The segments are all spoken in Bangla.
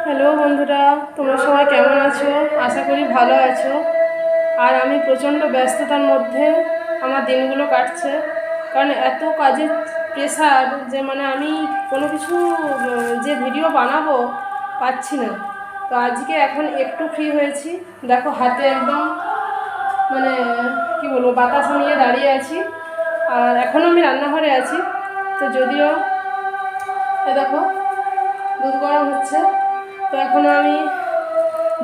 হ্যালো বন্ধুরা, তোমরা সবাই কেমন আছো? আশা করি ভালো আছো। আর আমি প্রচণ্ড ব্যস্ততার মধ্যে আমার দিনগুলো কাটছে, কারণ এত কাজের প্রেশার যে আমি কোনো কিছু যে ভিডিও বানাবো পাচ্ছি না। তো আজকে এখন একটু ফ্রি হয়েছি। দেখো হাতে একদম কি বলবো, বাতাসা নিয়ে দাঁড়িয়ে আছি। আর এখনও আমি রান্নাঘরে আছি। তো যদিও দেখো দুধ গরম হচ্ছে। তো এখন আমি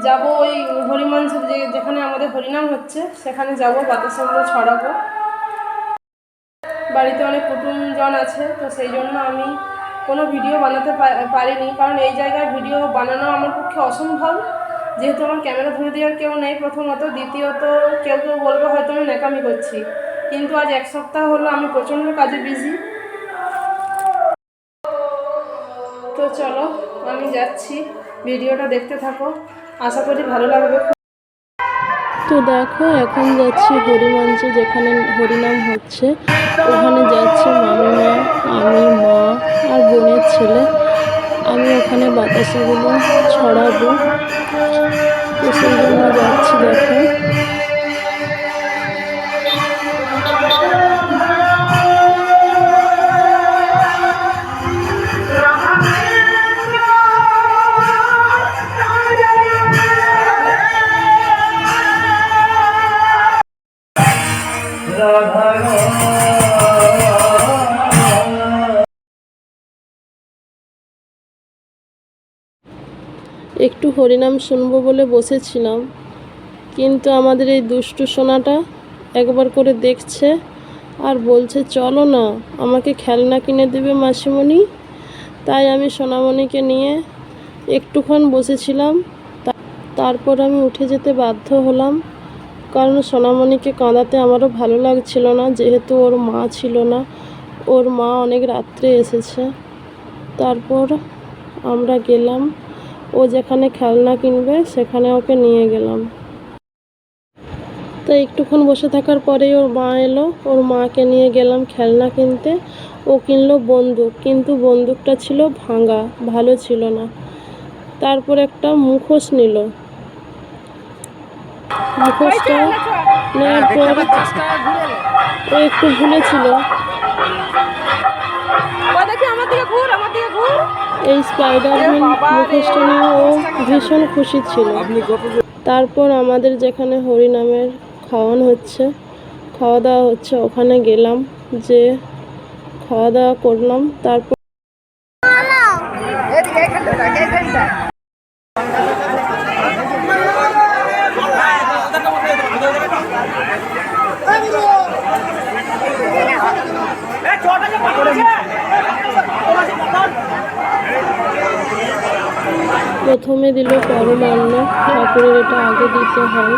যাব ওই হরিমঞ্চ, যেখানে আমাদের হরিনাম হচ্ছে সেখানে যাব, বাতাসাগুলো ছড়াবো। বাড়িতে অনেক কুটুমজন আছে, তো সেই জন্য আমি কোনো ভিডিও বানাতে পারিনি, কারণ এই জায়গায় ভিডিও বানানো আমার পক্ষে অসম্ভব, যেহেতু আমার ক্যামেরা ধরে দেওয়ার কেউ নেই প্রথমত। দ্বিতীয়ত কেউ বলবে হয়তো আমি ন্যাকামি করছি, কিন্তু আজ এক সপ্তাহ হলো আমি প্রচণ্ড কাজে বিজি। তো চলো আমি যাচ্ছি, ভিডিওটা দেখতে থাকো, আশা করি ভালো লাগবে। তো দেখো এখন যাচ্ছি হরিমঞ্চে, যেখানে হরিনাম হচ্ছে ওখানে যাচ্ছে মামিমা, আমি, মা আর বোনের ছেলে। আমি ওখানে বাতাসাগুলো ছড়াবো, তো সেই জন্য যাচ্ছি। দেখো একটু হরিনাম শুনবো বলে বসেছিলাম, কিন্তু আমাদের এই দুষ্টু সোনাটা একবার করে দেখছে আর বলছে চলো না, আমাকে খেলনা কিনে দেবে মাসিমণি। তাই আমি সোনামণিকে নিয়ে একটুক্ষণ বসেছিলাম, তারপর আমি উঠে যেতে বাধ্য হলাম, কারণ সোনামণিকে কাঁদাতে আমারও ভালো লাগছিল না, যেহেতু ওর মা ছিল না, ওর মা অনেক রাত্রে এসেছে। তারপর আমরা গেলাম, ও যেখানে খেলনা কিনবে সেখানে ওকে নিয়ে গেলাম। তো একটুক্ষণ বসে থাকার পরেই ওর মা এলো, ওর মাকে নিয়ে গেলাম খেলনা কিনতে। ও কিনলো বন্দুক, কিন্তু বন্দুকটা ছিল ভাঙা, ভালো ছিল না। তারপর একটা মুখোশ নিল, মুখোশটা নেওয়ার পর ও একটু ভুলেছিল। এই স্পাইডারম্যান মুখোশটা নিয়ে ও ভীষণ খুশি ছিল। তারপর আমাদের যেখানে হরিনামের খাওয়া দাওয়া হচ্ছে ওখানে গেলাম, যে খাওয়া দাওয়া করলাম। তারপর প্রথমে দিল পরমান্ন, ঠাকুরের এটা আগে দিতে হয়,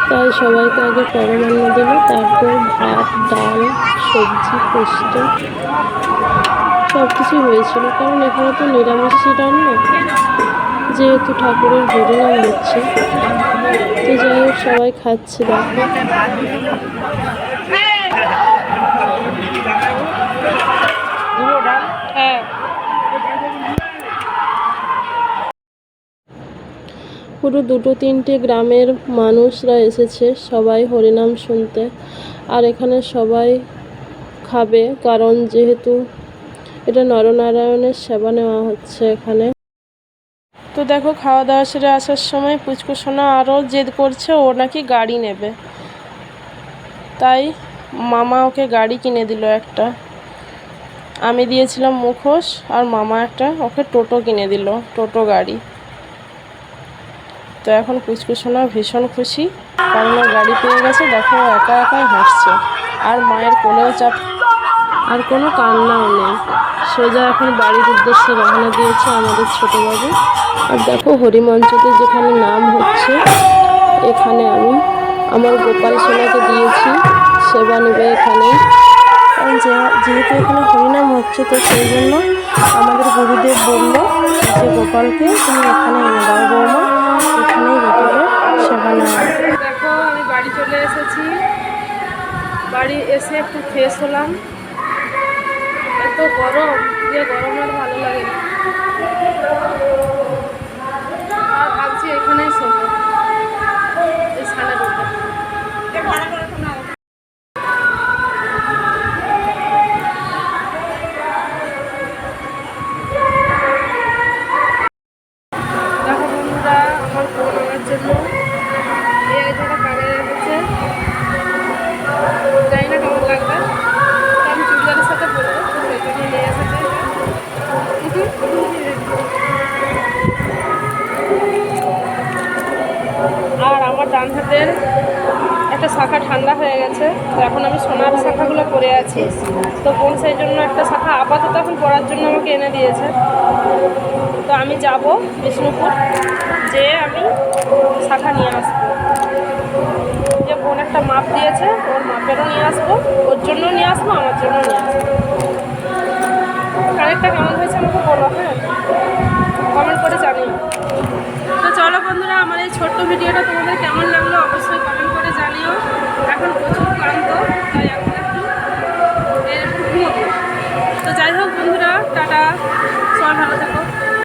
তাই সবাইকে আগে পরমান্ন দিল। তারপর ভাত, ডাল, সবজি, পোস্ত সব কিছুই হয়েছিল, কারণ এখানে তো নিরামিষই রান্না, যেহেতু ঠাকুরের হরিনাম হচ্ছে। তো যাই হোক সবাই খাচ্ছে। দেখো পুরো 2-3টে গ্রামের মানুষরা এসেছে সবাই হরিনাম শুনতে। আর এখানে সবাই খাবে, কারণ যেহেতু এটা নরনারায়ণের সেবা নেওয়া হচ্ছে এখানে। তো দেখো খাওয়া দাওয়া সেরে আসার সময় পুচকু সোনা আরও জেদ করছে, ও নাকি গাড়ি নেবে। তাই মামা ওকে গাড়ি কিনে দিল একটা। আমি দিয়েছিলাম মুখোশ, আর মামা একটা ওকে টোটো কিনে দিল, টোটো গাড়ি। তো এখন পুচকু সোনা ভীষণ খুশি, কারণ ও গাড়ি পেয়ে গেছে। দেখো একা একাই হাসছে, আর মায়ের কোলেও আর কোনো কান্নাও নেই। সোজা এখন বাড়ির উদ্দেশ্যে রওনা দিয়েছে আমাদের ছোটোবাবু। আর দেখো হরিমঞ্চতে যেখানে নাম হচ্ছে, এখানে আমি আমার গোপাল সোনাকে দিয়েছি সেবা নেবে এখানে। কারণ যেহেতু এখানে হরিনাম হচ্ছে, তো সেই জন্য আমাদের গুরুদেব বলল যে গোপালকে তুমি এখানে এনে দাও বৌমা, এখানেই গোপালের সেবা নেওয়া। দেখো আমি বাড়ি চলে এসেছি, বাড়ি এসে একটু ফ্রেশ হলাম। এত গরম, যে গরম আর ভালো লাগে না। আমাদের একটা শাখা ঠান্ডা হয়ে গেছে, তো এখন আমি সোনার শাখাগুলো পরে আছি। তো বোন সেই জন্য একটা শাখা আপাতত এখন পরার জন্য আমাকে এনে দিয়েছে। তো আমি যাব বিষ্ণুপুর, যেয়ে আমি শাখা নিয়ে আসবো। যে বোন একটা মাপ দিয়েছে, ওর মাপেরও নিয়ে আসবো, ওর জন্য নিয়ে আসবো, আমার জন্য নিয়ে আসবো। কানেরটা কেমন হয়েছে আমাকে বলো, হ্যাঁ, কমেন্ট করে জানিও। তো চলো বন্ধুরা, আমার এই ছোট্ট ভিডিওটা তোমাদের কেমন লাগলো অবশ্যই কমেন্ট করে জানিও। এখন প্রচুর ক্লান্ত, তাই এখন একটু এরকম ঘুমোবো। তো যাই হোক বন্ধুরা, টাটা।